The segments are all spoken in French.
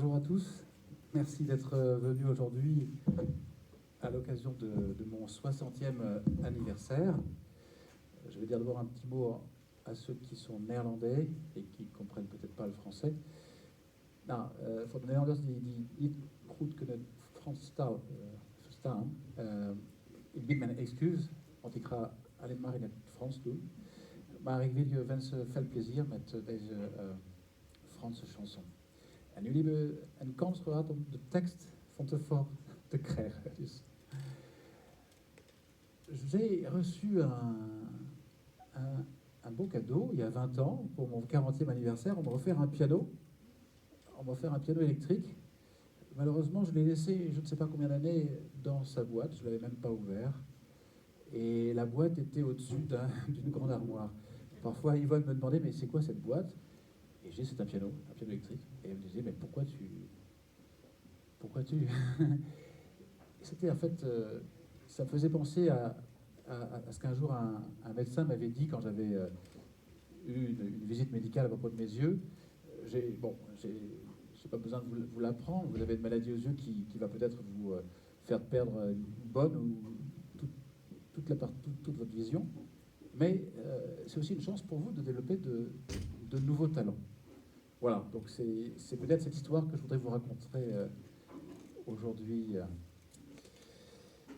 Bonjour à tous. Merci d'être venus aujourd'hui à l'occasion de mon 60e anniversaire. Je vais dire d'abord un petit mot à ceux qui sont néerlandais et qui ne comprennent peut-être pas le français. Nou, voor de Nederlanders die niet goed kunnen Frans taal verstaan, ik bied mijn excuus, want ik ga alleen maar in het Frans doen. Maar ik wil je wensen veel plezier met deze Franse chanson. En jullie hebben een kans gehad om de tekst van tevoren te krijgen. Dus. J'ai reçu un beau cadeau il y a 20 ans, pour mon 40e anniversaire. On m'a offert un piano. On m'a offert un piano électrique. Malheureusement, je l'ai laissé, je ne sais pas combien d'années, dans sa boîte. Je ne l'avais même pas ouvert. Et la boîte était au-dessus d'une grande armoire. Parfois, Yvonne me demandait, mais c'est quoi cette boîte? Et je dis, c'est un piano électrique. Et elle me disait, mais pourquoi tu... C'était en fait... ça me faisait penser à ce qu'un jour un médecin m'avait dit quand j'avais eu une visite médicale à propos de mes yeux. J'ai pas besoin de vous l'apprendre. Vous avez une maladie aux yeux qui va peut-être vous faire perdre une bonne ou toute votre vision. Mais c'est aussi une chance pour vous de développer de nouveaux talents. Voilà, donc c'est peut-être cette histoire que je voudrais vous raconter aujourd'hui.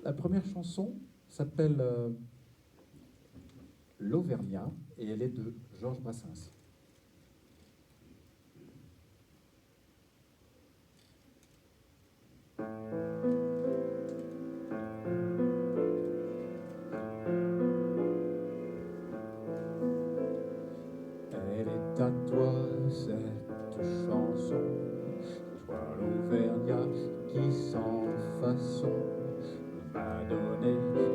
La première chanson s'appelle L'Auvergnat et elle est de Georges Brassens. Elle est à toi cette chanson, toi l'Auvergnat qui sans façon m'a donné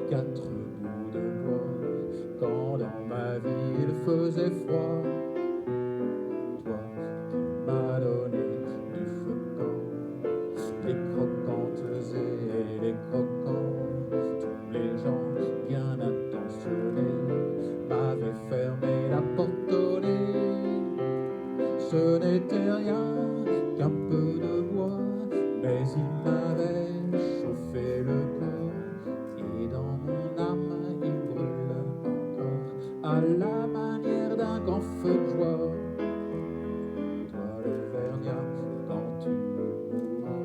4 bouts de bois quand dans ma vie il faisait froid. Toi qui m'as donné du feu quand les croquantes et les croquants, tous les gens bien intentionnés m'avaient fermé la porte au nez. Ce n'était rien qu'un peu de bois, mais il m'avait chauffé le corps et dans mon âme il brûle encore à la manière d'un grand feu de joie. Toi l'Auvergnat, quand tu mourras,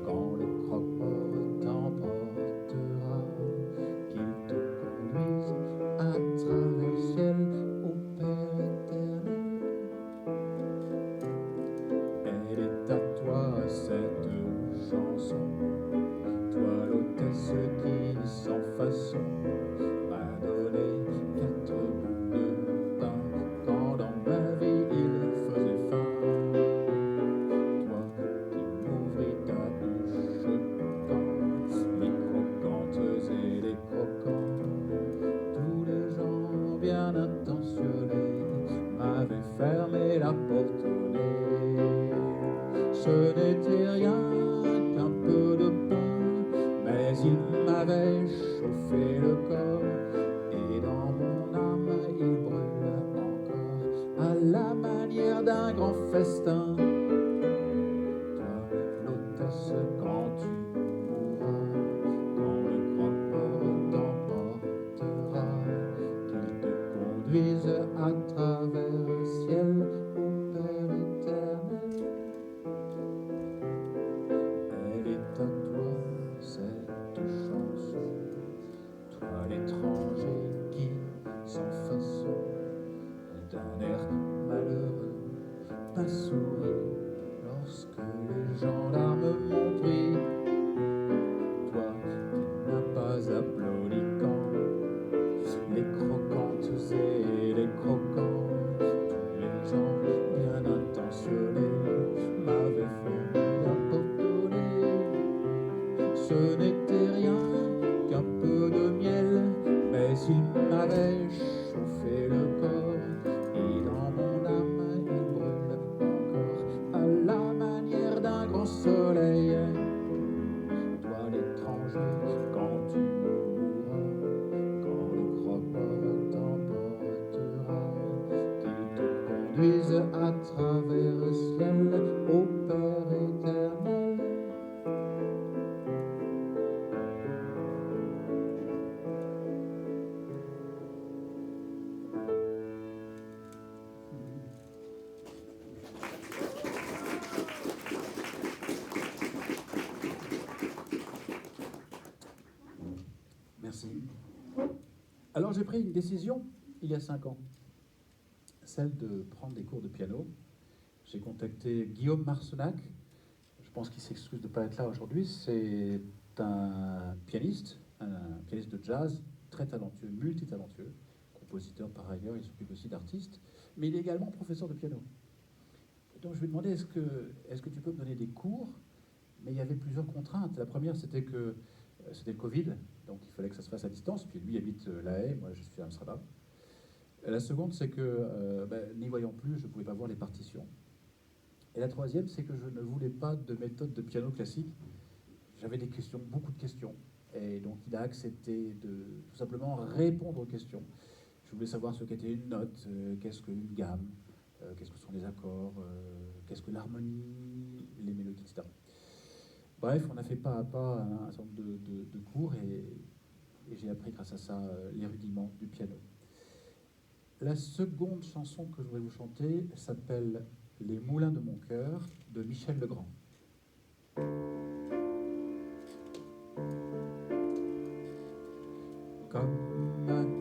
quand le croque-mort t'emportera, qu'il te conduise à travers le ciel au Père éternel. Elle est à toi cette chanson, toi l'hôtesse qui sans façon m'a donné 4 bouts de pain quand dans ma vie il faisait faim. Toi qui m'ouvris ta bouche quand les croquantes et les croquants, tous les gens bien intentionnés m'avaient fermé la porte au nez. Ce n'était rien qu'un peu de pain, mais il m'avait chauffé le corps et dans mon âme il brûle encore à la manière d'un grand festin. Toi l'hôtesse, quand tu mourras, quand le croque-mort t'emportera, qu'il te conduise à travers le ciel au Père éternel. Elle est à toi cette chanson, toi l'étranger qui sans façon d'un air malheureux m'a souri lorsque les gendarmes m'ont pris. Toi qui n'as pas applaudi quand les croquantes et les croquants, tous les gens bien intentionnés m'avaient fermé la porte au nez. Ce n'était rien qu'un peu de miel, mais il m'avait chauffé le corps et dans mon âme il brûle encore à la manière d'un grand soleil. Toi l'étranger, quand tu mourras, quand le croque-mort t'emportera, qu'il te conduise à travers le ciel au Père Alors j'ai pris une décision il y a 5 ans, celle de prendre des cours de piano. J'ai contacté Guillaume Marcenac, je pense qu'il s'excuse de ne pas être là aujourd'hui. C'est un pianiste de jazz très talentueux, multitalentueux, compositeur par ailleurs, il s'occupe aussi d'artistes, mais il est également professeur de piano. Donc je lui ai demandé est-ce que tu peux me donner des cours, mais il y avait plusieurs contraintes. La première, c'était que c'était le Covid, donc il fallait que ça se fasse à distance, puis lui habite La Haye, moi je suis à Amsterdam. Et la seconde, c'est que n'y voyant plus, je ne pouvais pas voir les partitions. Et la troisième, c'est que je ne voulais pas de méthode de piano classique. J'avais des questions, beaucoup de questions. Et donc il a accepté de tout simplement répondre aux questions. Je voulais savoir ce qu'était une note, qu'est-ce qu'une gamme, qu'est-ce que sont les accords, qu'est-ce que l'harmonie, les mélodies, etc. Bref, on a fait pas à pas un certain nombre de cours et j'ai appris grâce à ça les rudiments du piano. La seconde chanson que je voudrais vous chanter s'appelle Les moulins de mon cœur de Michel Legrand. Comme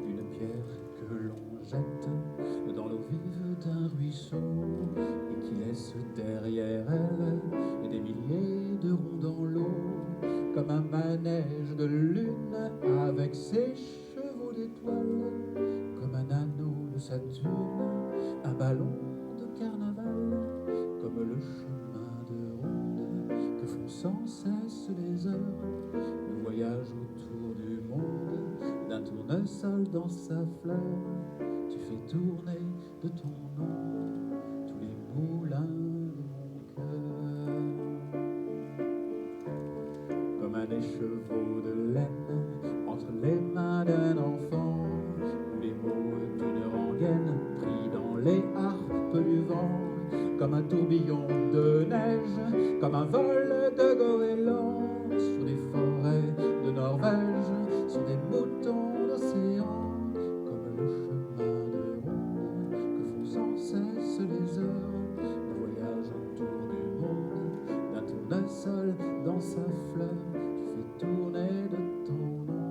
une pierre que l'on jette dans l'eau vive d'un ruisseau et qui laisse derrière elle des milliers de ronds dans l'eau, comme un manège de lune avec ses chevaux d'étoiles, comme un anneau de Saturne, un ballon de carnaval, comme le chemin de ronde que font sans cesse les heures, le voyage autour du monde d'un tournesol dans sa fleur. Tu fais tourner de ton nom tous les moulins de mon cœur. Comme un écheveau de laine entre les mains d'un enfant, ou les mots d'une rengaine pris dans les harpes du vent, comme un tourbillon de neige, comme un vol de goéland sur des forêts de Norvège, sur des moutons d'océan, comme le chemin de ronde que font sans cesse les heures, le voyage autour du monde d'un tournesol dans sa fleur. Tu fais tourner de ton nom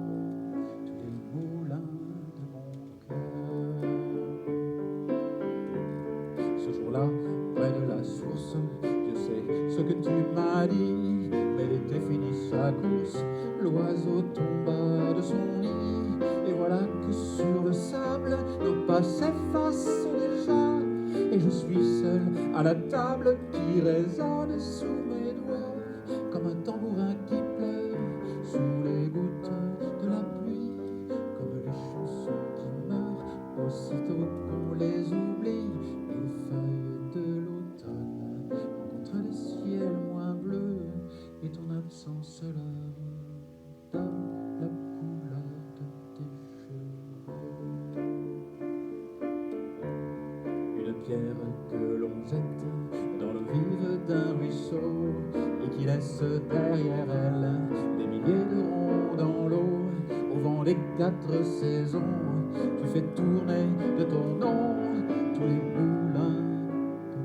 tous les moulins de mon cœur. Ce jour-là, près de la source, je sais ce que tu m'as dit, mais l'été finit sa course, l'oiseau tomba de son nid, et voilà que sur le sable, nos pas s'effacent déjà, et je suis seul à la table qui résonne sous mes doigts, comme un tambourin qui pleure sous les gouttes de la pluie, comme les chansons qui meurent aussitôt qu'on les oublie, et les feuilles de l'automne rencontrent les ciels moins bleus, et ton absence leur donne la couleur de tes cheveux. Une pierre que l'on jette dans l'eau vive d'un ruisseau et qui laisse derrière elle des milliers de ronds dans l'eau, au vent des 4 saisons. Tu fais tourner de ton nom tous les moulins de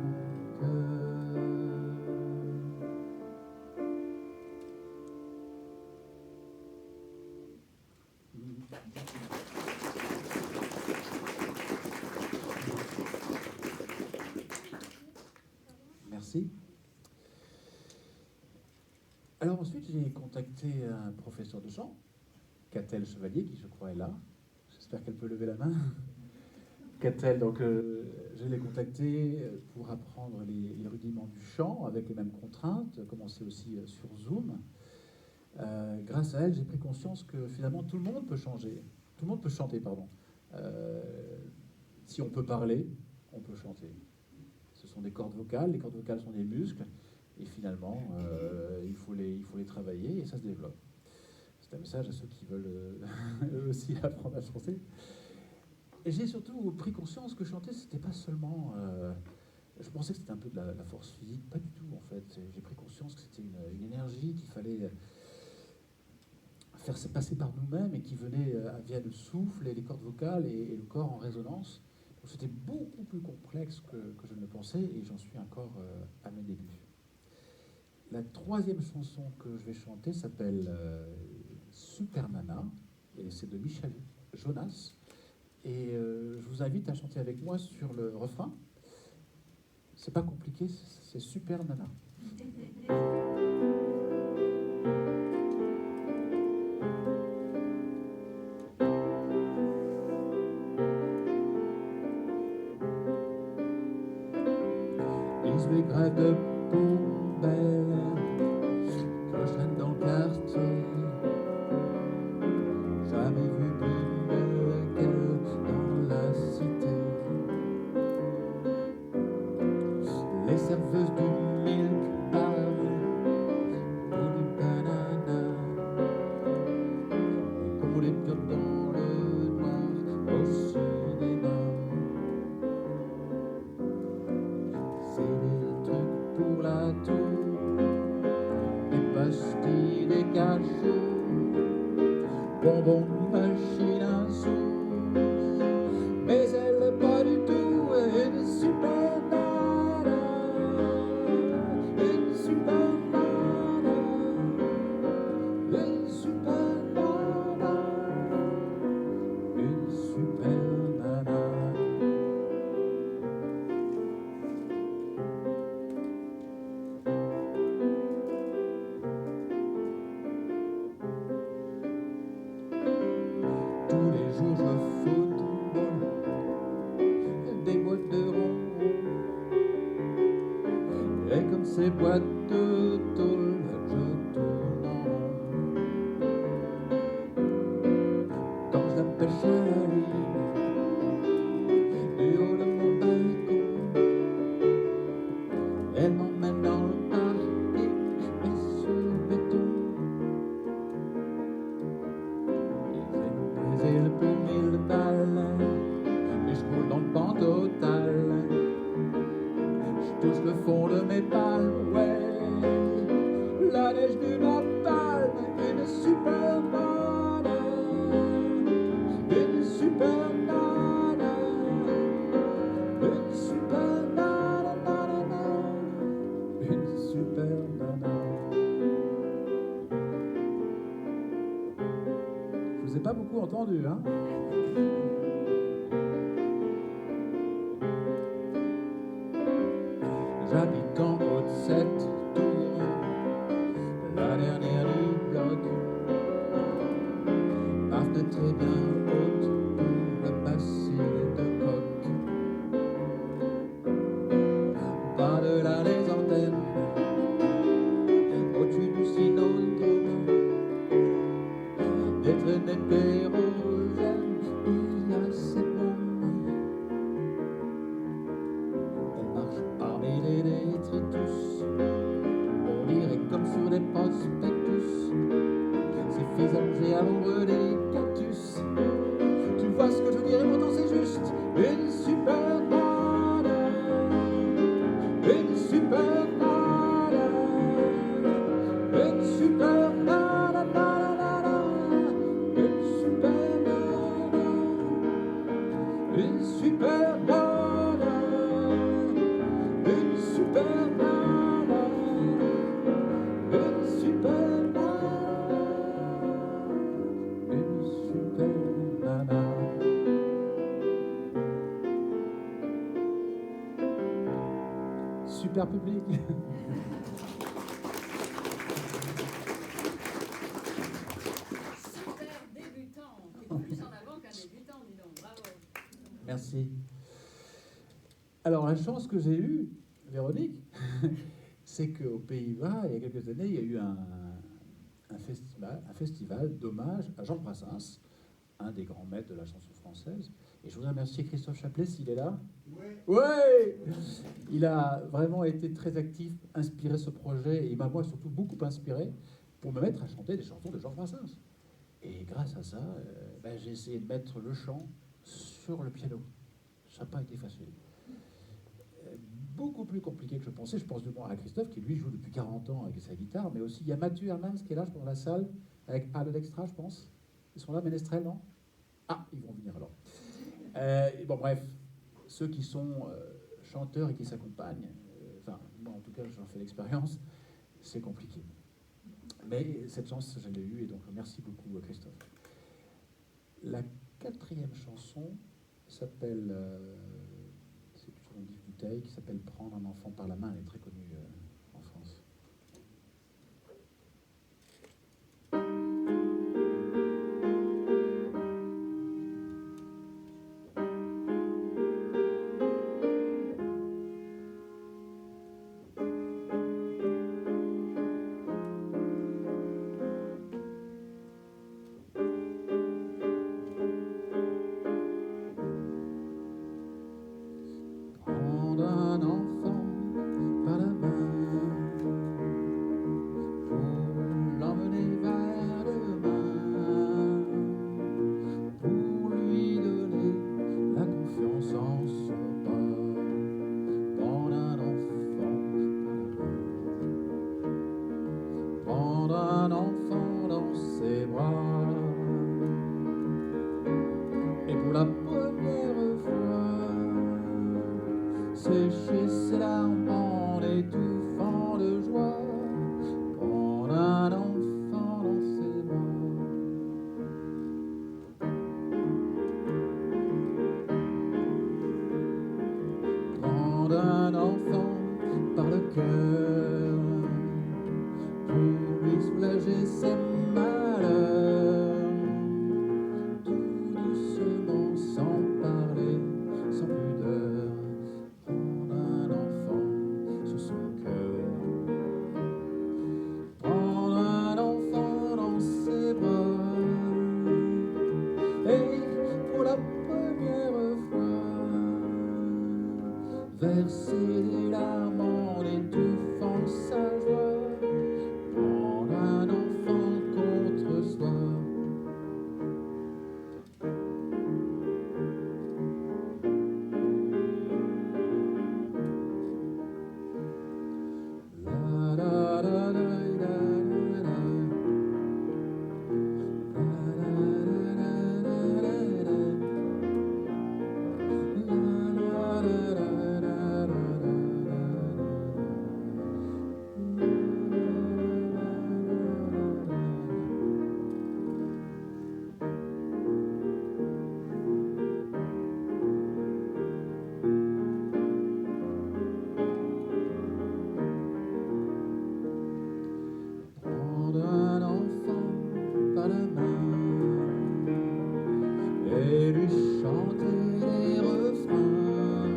mon cœur. Merci. Alors ensuite, j'ai contacté un professeur de chant, Catel Chevalier, qui je crois est là. J'espère qu'elle peut lever la main. Catel, donc je l'ai contacté pour apprendre les rudiments du chant avec les mêmes contraintes, commencer aussi sur Zoom. Grâce à elle, j'ai pris conscience que finalement tout le monde peut changer, tout le monde peut chanter, pardon. Si on peut parler, on peut chanter. Ce sont des cordes vocales, les cordes vocales sont des muscles, et finalement, il faut les travailler et ça se développe. C'est un message à ceux qui veulent eux aussi apprendre à chanter. Et j'ai surtout pris conscience que chanter, c'était pas seulement... je pensais que c'était un peu de la force physique, pas du tout en fait. J'ai pris conscience que c'était une énergie qu'il fallait faire passer par nous-mêmes et qui venait via le souffle et les cordes vocales et le corps en résonance. Donc c'était beaucoup plus complexe que je ne le pensais et j'en suis encore à mes débuts. La troisième chanson que je vais chanter s'appelle Super Nana et c'est de Michel Jonas. Et je vous invite à chanter avec moi sur le refrain. C'est pas compliqué, c'est Super Nana. Il se fait grève de poubelle, que je traîne dans le quartier. Jamais vu plus belle qu'elle dans la cité. Les serveuses du milk bar ou du banana, et qu'on les piote dans le noir au cinéma. C'est des trucs pour la tour, des pastilles, des cachous, bonbons de machine à sous. Mais elle n'est pas du tout une super nana, une super nana, une super nana, une super nana. Tous les jours je football des boîtes de ronron, et comme ces boîtes de tôle, je tourne en rond. Quand je la pêche à la ligne, du haut de mon balcon, elle m'emmène dans le parking et sur le béton. Et c'est le pour 1000 balles, et je coule dans le pan total. Je touche le fond de mes palmes, ouais, la neige du napalm, une super nana, une super nana, une super nana, nana, une super nana. Je vous ai pas beaucoup entendu, hein? J'habite en haut de cette tour, la dernière du bloc. Ma fenêtre est bien haute pour le bacille de coq. Par-delà les antennes, au-dessus du cynodrome, des traînées de kérosène, il y a cette bombe. Elle marche parmi les détritus, on dirait comme sur des prospectus. Ces filles allongées à l'ombre des cactus. Tu vois ce que je veux dire, et pourtant c'est juste une super nana, une super nana, une super nana, nana, nana, une super nana, une super nana, une super nana, une super nana, une super nana. Super public. Super débutant. T'es plus en avant qu'un débutant, dis donc. Bravo. Merci. Alors, la chance que j'ai eue, Véronique, c'est qu'aux Pays-Bas, il y a quelques années, il y a eu un festival d'hommage à Georges Brassens, un des grands maîtres de la chanson française. Et je voudrais remercier Christophe Chaplet, s'il est là. Ouais. Il a vraiment été très actif, inspiré ce projet, et il m'a moi surtout beaucoup inspiré pour me mettre à chanter des chansons de Georges Brassens. Et grâce à ça, j'ai essayé de mettre le chant sur le piano. Ça n'a pas été facile. Beaucoup plus compliqué que je pensais. Je pense du moins à Christophe, qui lui joue depuis 40 ans avec sa guitare, mais aussi il y a Mathieu Hermans qui est là, je pense, dans la salle, avec Al Extra, je pense. Ils sont là, Ménestrel, non? Ah, ils vont venir alors. Bon, bref, ceux qui sont chanteurs et qui s'accompagnent, enfin, moi en tout cas, j'en fais l'expérience, c'est compliqué. Mais cette chance, je l'ai eue, et donc merci beaucoup, Christophe. La quatrième chanson, s'appelle, c'est sur un livre du Teil qui s'appelle Prendre un enfant par la main. Elle est très connue en France. Prendre un enfant par la main pour l'emmener vers demain, pour lui donner la confiance en son pas. Prendre un enfant par la main, prendre un enfant dans ses bras, et pour la première fois sécher ses larmes en étouffant de joie. Prendre un enfant dans ses bras. Prendre un enfant par le cœur pour lui soulager ses malheurs, tout doucement, sans parler, sans pudeur. Prendre un enfant sous son cœur, prendre un enfant dans ses bras, et pour la première fois verser des larmes en étouffant sa joie. Prendre un enfant contre soi. La la la la la la la. Prendre un enfant par la main et lui chanter des refrains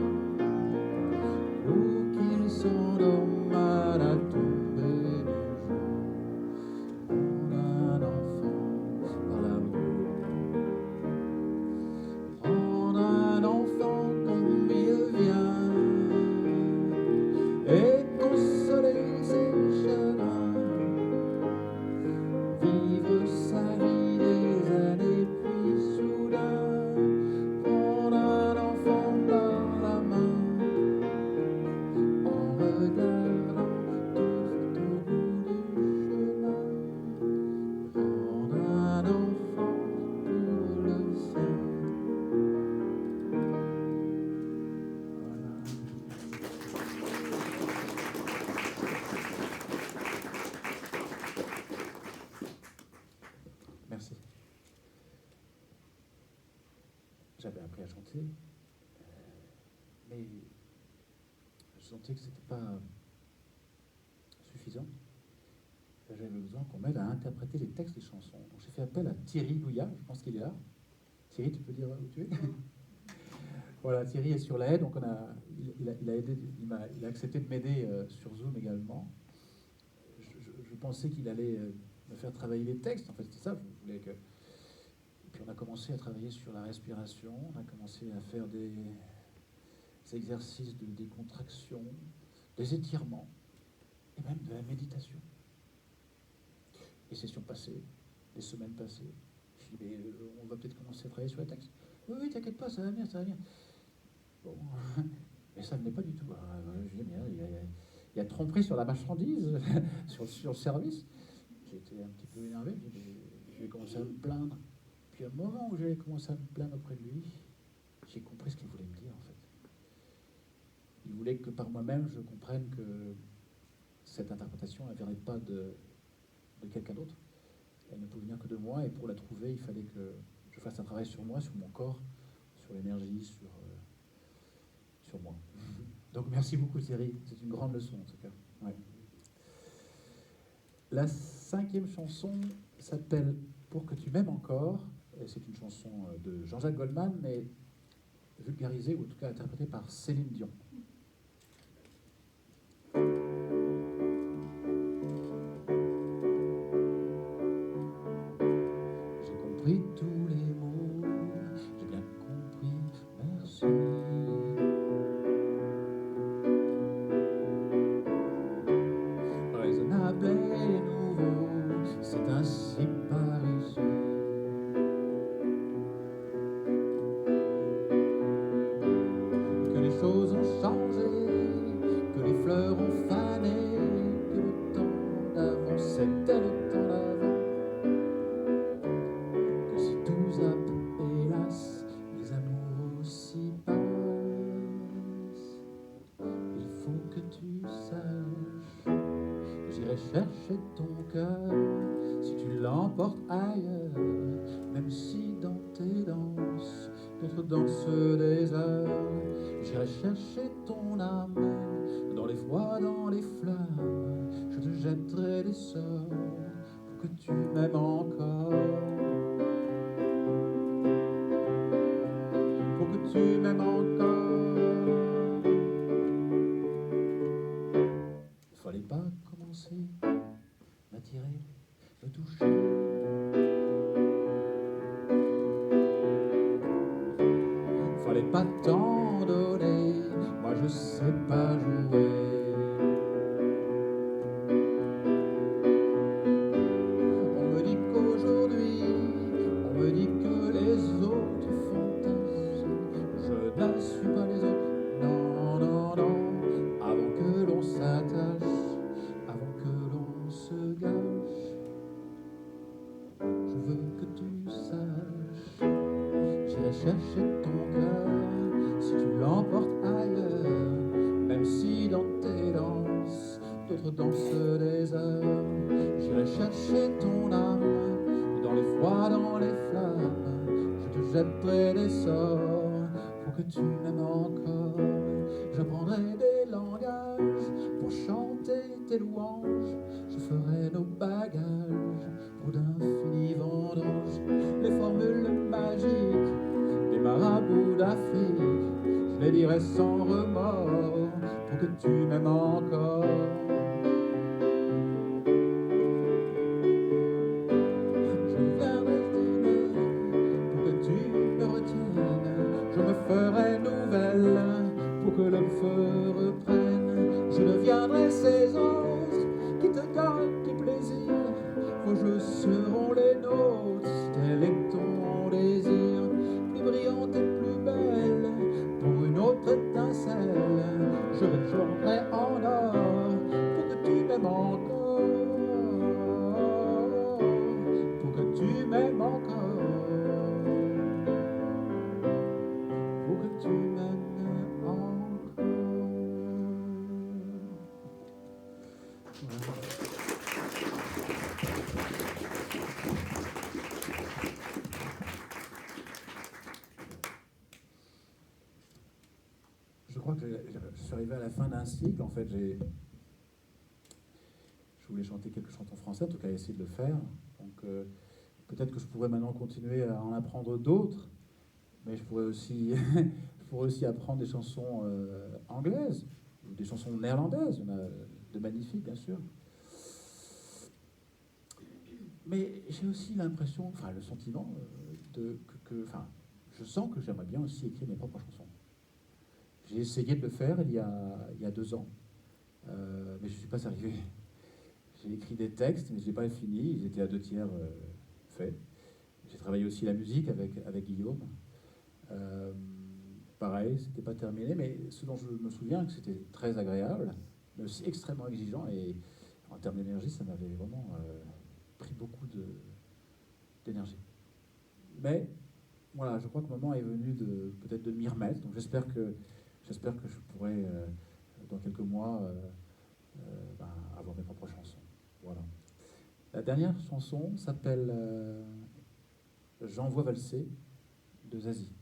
pour qu'il s'endorme à la tombée du jour. Prendre un enfant par l'amour, prendre un enfant comme il vient et consoler ses chagrins, vivre sa vie des années, puis soudain prendre un enfant par la main en regardant tout au bout du chemin. Prendre un enfant pour le sien. Voilà. Merci. J'avais appris à chanter, mais je sentais que c'était pas suffisant. J'avais besoin qu'on m'aide à interpréter les textes des chansons. Donc j'ai fait appel à Thierry Louillat, je pense qu'il est là. Thierry, tu peux dire où tu es? Voilà, Thierry est sur la haie, donc il a aidé, il a accepté de m'aider sur Zoom également. Je pensais qu'il allait me faire travailler les textes, en fait, c'était ça, je voulais que... Et puis on a commencé à travailler sur la respiration, on a commencé à faire des exercices de décontraction, des étirements, et même de la méditation. Les sessions passées, les semaines passées, je dis, mais on va peut-être commencer à travailler sur les textes. Oui, oui, t'inquiète pas, ça va venir, ça va venir. Bon, mais ça ne venait pas du tout. Je dis, mais il y a tromperie sur la marchandise, sur le service. J'étais un petit peu énervé, je vais commencer à me plaindre. Puis à un moment où j'allais commencer à me plaindre auprès de lui, j'ai compris ce qu'il voulait me dire en fait. Il voulait que par moi-même je comprenne que cette interprétation ne viendrait pas de quelqu'un d'autre. Elle ne pouvait venir que de moi, et pour la trouver, il fallait que je fasse un travail sur moi, sur mon corps, sur l'énergie, sur moi. Donc merci beaucoup Thierry, c'est une grande leçon en tout cas. Ouais. La 5e chanson s'appelle Pour que tu m'aimes encore, et c'est une chanson de Jean-Jacques Goldman, mais vulgarisée, ou en tout cas interprétée par Céline Dion. J'ai compris tous les mots, j'ai bien compris, merci. Raisonnable et nouveau, c'est ainsi par ici. Que les choses ont changé, que les fleurs ont fané, que le temps d'avant c'était le temps d'avant. Que si tout zappe, hélas, les amours aussi passent. Il faut que tu saches, j'irai chercher ton cœur si tu l'emportes ailleurs, même si dans tes danses, d'autres dansent des heures. J'irai chercher ton âme dans les froids, dans les flammes. Je te jetterai des sorts pour que tu m'aimes encore. Pour que tu m'aimes encore. Il fallait pas commencer, m'attirer, me toucher. Fallait pas t'en donner, moi je sais pas jouer. On me dit qu'aujourd'hui, on me dit que les autres fantaisent. Je n'assume pas les autres, non, non, non. Avant que l'on s'attache, avant que l'on se gâche, je veux que tu saches, j'irai chercher ton cœur si tu l'emportes ailleurs, même si dans tes danses, d'autres dansent des heures. J'irai chercher ton âme dans les froids, dans les flammes. Je te jetterai des sorts pour que tu m'aimes encore. J'apprendrai des langages pour chanter tes louanges. Je ferai nos bagages pour d'infinis vendanges. Les formules magiques des marabouts d'Afrique, je les dirai sans remords pour que tu m'aimes encore. Je viendrai dîner pour que tu me retiennes. Je me ferai nouvelle pour que le feu reprenne. Je deviendrai ces autres qui te donnent du plaisir. Vos jeux seront les nôtres, tel est ton désir. Plus brillante et plus belle, pour une autre étincelle, je me chanterai en or pour que tu m'aimes encore. Pour que tu m'aimes encore. Pour que tu m'aimes encore. Voilà. Je crois que je suis arrivé à la fin d'un cycle. En fait, je voulais chanter quelques chansons françaises, en tout cas essayer de le faire. Donc peut-être que je pourrais maintenant continuer à en apprendre d'autres, mais je pourrais aussi, je pourrais aussi apprendre des chansons anglaises, ou des chansons néerlandaises. Il y en a de magnifiques, bien sûr. Mais j'ai aussi l'impression, enfin le sentiment, enfin, je sens que j'aimerais bien aussi écrire mes propres chansons. J'ai essayé de le faire il y a 2 ans, mais je ne suis pas arrivé. J'ai écrit des textes, mais je n'ai pas fini, ils étaient à 2/3 faits. J'ai travaillé aussi la musique avec Guillaume. Pareil, c'était pas terminé, mais ce dont je me souviens, que c'était très agréable, mais aussi extrêmement exigeant, et en termes d'énergie, ça m'avait vraiment pris beaucoup d'énergie. Mais voilà, je crois que le moment est venu peut-être de m'y remettre, donc j'espère que je pourrai, dans quelques mois, avoir mes propres chansons. Voilà. La dernière chanson s'appelle J'envoie valser de Zazie.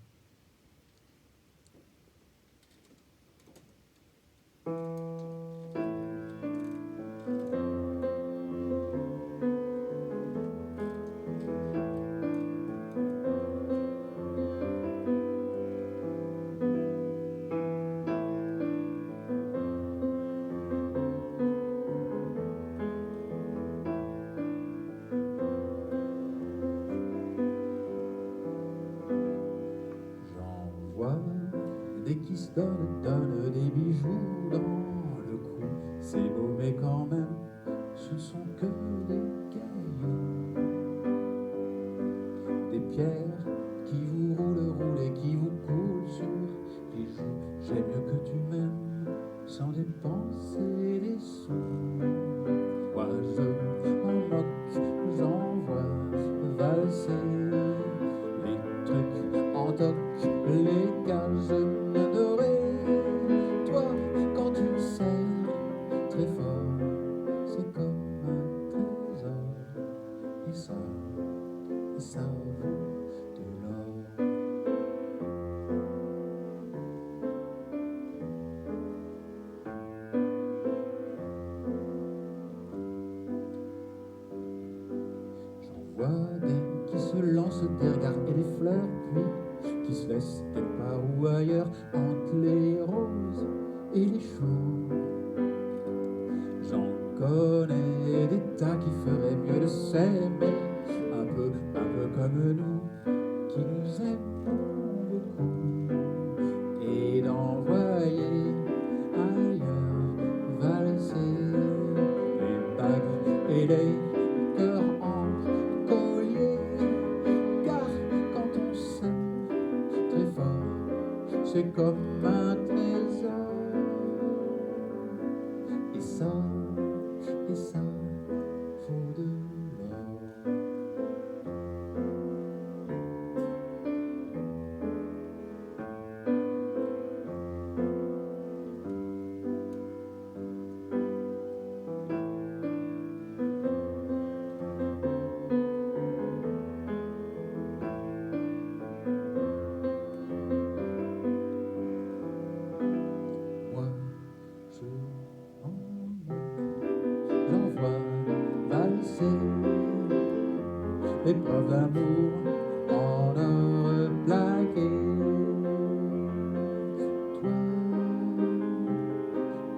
se donne des bijoux dans le cou. C'est beau mais quand même, ce ne sont que des cailloux. Des pierres qui vous roulent et qui vous coulent sur les joues. J'aime mieux que tu m'aimes sans dépenser des sous. Moi je m'en moque, j'envoie valser les trucs en toc, les cages dorées. Toi, quand tu me serres très fort, c'est comme un trésor. Et ça vaut de l'or. J'en vois des qui se lancent des regards et des fleurs, puis qui se laissent quelque part ou ailleurs entre les roses et les choux. J'en connais des tas qui feraient mieux de s'aimer un peu comme nous, qui nous aimons beaucoup, et d'envoyer ailleurs valser les bagues et les cœurs en collier. Car quand on s'aime très fort, c'est comme un trésor. Et ça vaut de l'or. Moi, je m'en moque, j'envoie valser les preuves d'amour en or plaqué. Toi,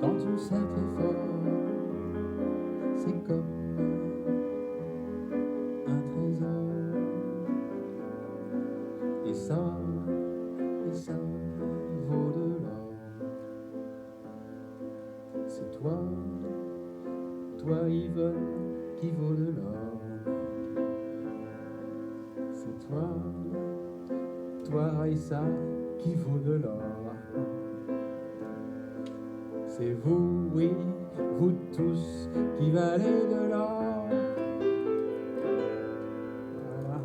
quand tu me serres très fort, c'est comme un trésor. Et ça vaut de l'or. C'est toi Yvonne, qui vaut de l'or. C'est toi Raïssa, qui vaut de l'or. C'est vous, oui, vous tous, qui valez de l'or. Voilà.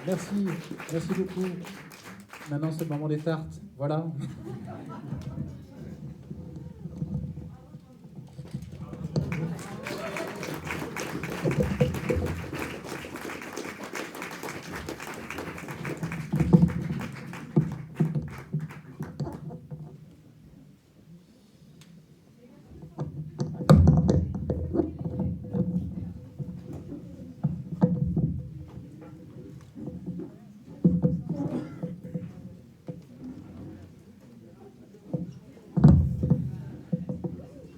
Merci beaucoup. Maintenant c'est le moment des tartes, voilà.